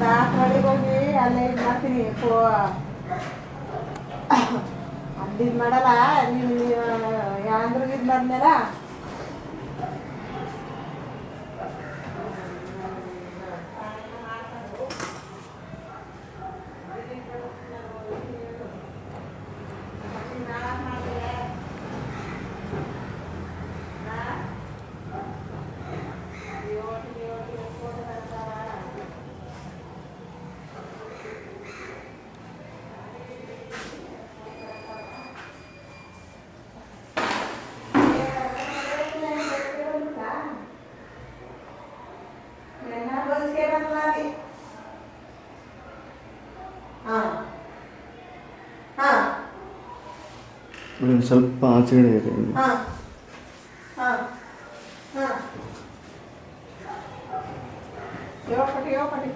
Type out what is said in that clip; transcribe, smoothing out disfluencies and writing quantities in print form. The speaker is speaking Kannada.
ದಾಸವಾಳಿಗೆ ಹೋಗಿ ಅಲ್ಲೇ ಇದು ಮಾಡ್ತೀನಿ ಅಲ್ಲಿ ಇದು ಮಾಡಲ್ಲ ನೀವು ಯಾಂದ್ರಿಗೆ ಇದು ಮಾಡಿದ್ಮೇಲ ಸ್ವಲ್ಪ ಆಚೆಗಡೆ ಇದೆ. ಯೋಪಟಿ